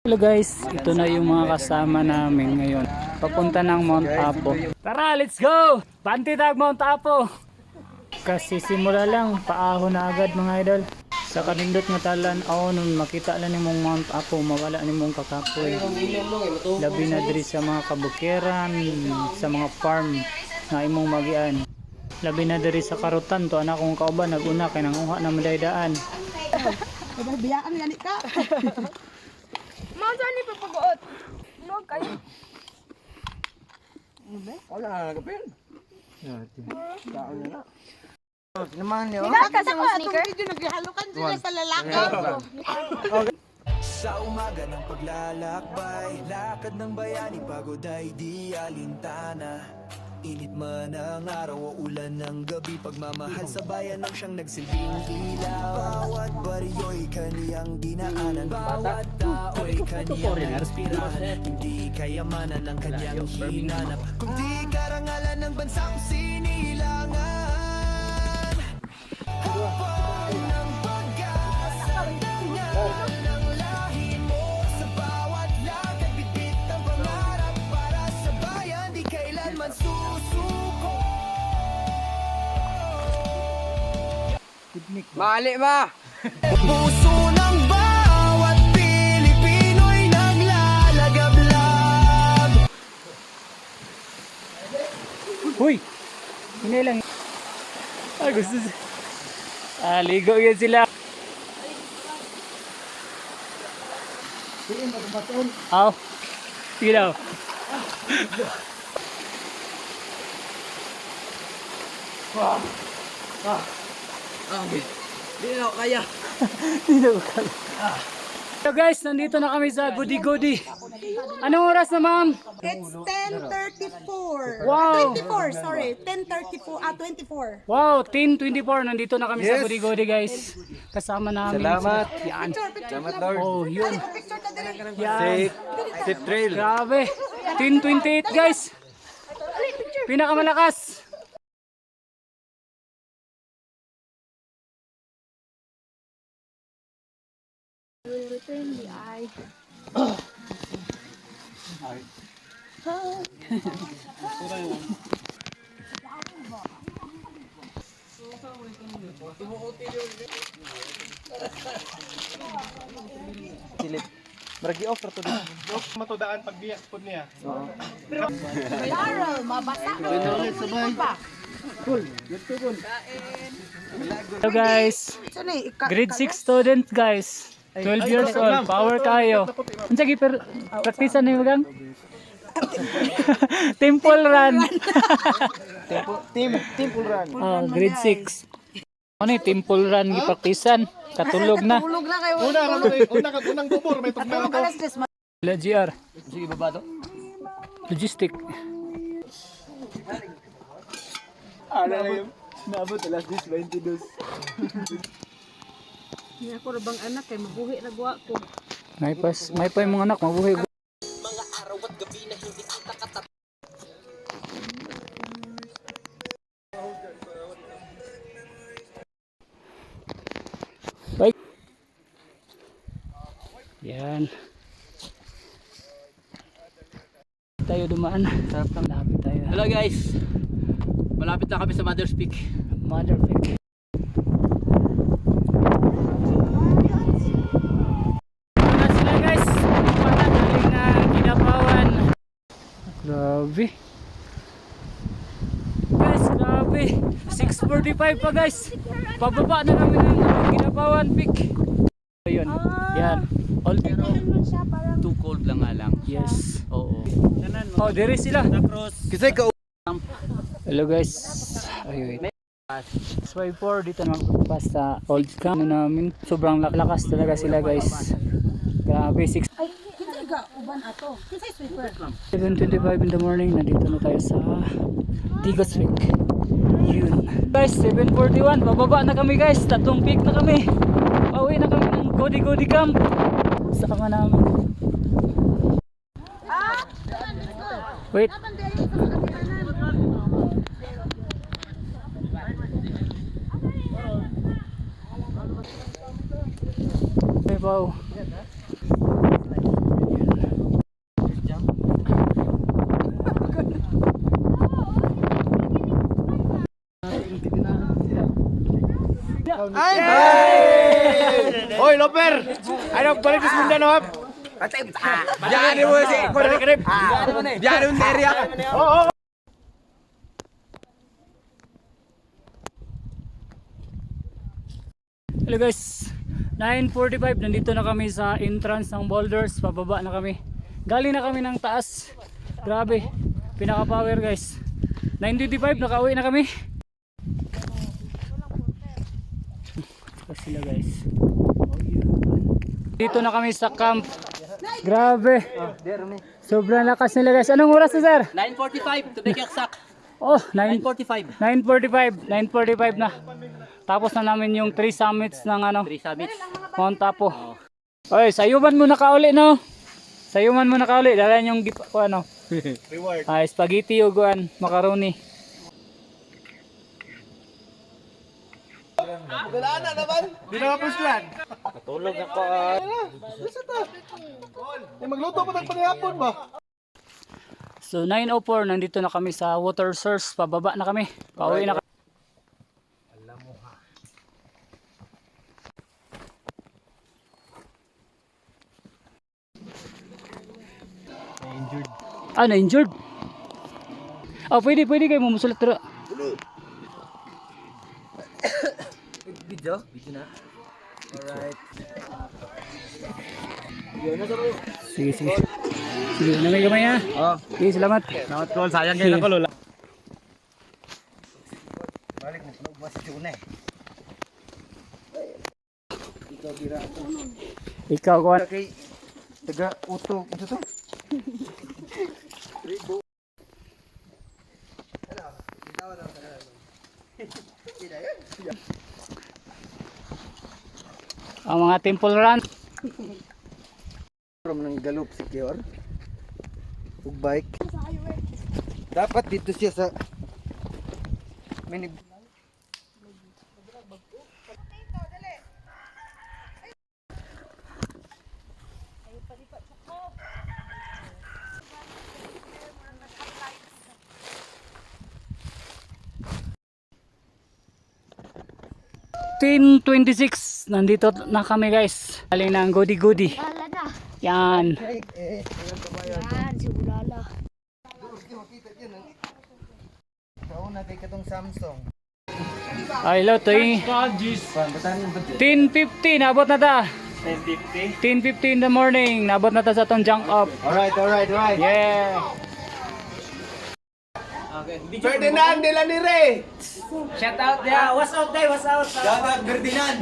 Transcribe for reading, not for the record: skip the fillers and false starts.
Hello guys, ito na yung mga kasama namin ngayon. Papunta ng Mount Apo. Tara, let's go! Pantitag Mount Apo! Kasi simula lang, paahon na agad mga idol. Sa kanindot nga talan, nun makita lang ni mong Mount Apo, mawala ni mong kakapoy. Labi na diri sa mga kabukiran, sa mga farm na imong magian. Labi na diri sa karutan, to anak kong kauban, naguna kay nanguha na madaydaan. Biyaan yan ka. Mau ni papagoot. Luwag kayo. Wala na nagapin. Daan na. Naman niyo. Higa ka sa mga sneaker. Video naghalukan sila sa lalaki. Sa umaga ng paglalakbay, lakad ng bayani, pagod ay di alintana. Init man ang araw o ulan ng gabi, pagmamahal sa bayan ang siyang nagsilbing ilaw. Bawat baryo'y kaniyang dinaanan, bawat tao'y kaniyang inspirahan. Hindi kayamanan ng kanyang hinanap, kundi karangalan ng bansang sinilangan. Hapon ng pag-asa, tinyahan ng lahi mo. Sa bawat lakad, bitbit ang pangarap para sa bayan, di kailanman susuko. Mali ba? Puso ng bawat Pilipino'y naglalagablab. Uy! Hindi lang. Gusto ligo yan sila. Aw. Sige daw. Di na ako kaya. So guys, nandito na kami sa Goody Goody. Anong oras na ma'am? It's 10:34. Wow. 24, sorry. 10:34, 24. Wow, 10:24. Nandito na kami sa Goody Goody guys. Kasama namin. Salamat. Yan. Salamat Lord. Oh, yun. Picture ta diri. Yan. Safe trail. Grabe. 10:28 guys. Pinakamalakas. Return the eye. Silip. Maragi off ra to din. Matudaan pagbiyak po niya. Laurel, mabasa. Hello guys. Sini, Grade 6 student guys. 12 years old. Power kayo. Unsa gi per praktisan ni magang? Temple run. Temple run. Oh, grade 6. Ano ni temple run gi praktisan? Katulog na. tulog na kayo. Unang bubor may tugnaw ako. Alas 10. Wala GR. Sige baba to. Logistic. Ala lang yun. Naabot alas 10:22. Ni ako ra bang anak kay mabuhi ra guwa ko. May pa yung mga anak mabuhay. Bye. Yan. Tayo dumaan. Sarap lang lapit tayo. Hello guys. Malapit na kami sa Mother's Peak. Mother Peak. Ano sila guys? Para galing na Kinabawan. Grabe. Guys, grabe. 6:45 pa guys. Pababa na kami ng Kinabawan Peak. Ayun. Yan. All Too cold lang nga lang. yes. Oo. Oh, dire sila. Kasi ka Hello guys. Ayun. SY4 dito naman pagbabas sa old camp namin. Sobrang lakas talaga sila guys. Grabe 6. Ay, kinsa ga uban ato. Kinsa sweeper? 7:25 in the morning. Nandito na tayo sa Digos Peak. Yun. Guys, 7:41. Bababa na kami guys. Tatlong peak na kami. Pauwi na kami ng Goody Goody Camp. Sama namin. Wait. Wow. Hoy, Loper! Ano, balik sa Mindanao, ha? Diyan mo si Korek. Diyan mo area. Hello guys, 9:45, nandito na kami sa entrance ng Boulders, pababa na kami. Galing na kami ng taas. Grabe, pinaka power guys. 9:55, nakauwi na kami. Ito sila guys. Dito na kami sa camp. Grabe. Sobrang lakas nila guys. Anong oras na sir? 9:45 to be exact. Oh, 9:45. 9:45 na. Tapos na namin yung 3 summits ng ano, 3 summits. Mount Apo. Oy, sayuman mo na kauli no. Sayuman mo na kauli, dala yung ano. Reward. Spaghetti uguan, macaroni. Di na mapuslan. Tulog ako. Magluto pa ng pangyapon ba? So 9:04, nandito na kami sa water source, pababa na kami. Pauwi na kami. Na-injured. Pwede kayo mumusulat tira. Video na. Alright. Sige. Sige, namay gamay ha. Oh, Sige, salamat. salamat tol. Sayang kayo na ko lola. Balik mo punog mas tuna eh. Ikaw kuha. Kay taga uto, ano to? Ang mga temple run. From ng Galup Secure. Ug bike. Dapat dito siya sa mini. Team 26, nandito na kami guys. Galing ng goody. Lala na. Yan. Yan, si Ulala. Kauna kay katong Samsung. Hello, 10:50, nabot na ta. 10:50 in the morning, nabot na ta sa tong junk up. Alright. Yeah. Ferdinand de la Nire! Shout out there. What's out there? What's out? Dapat Ferdinand.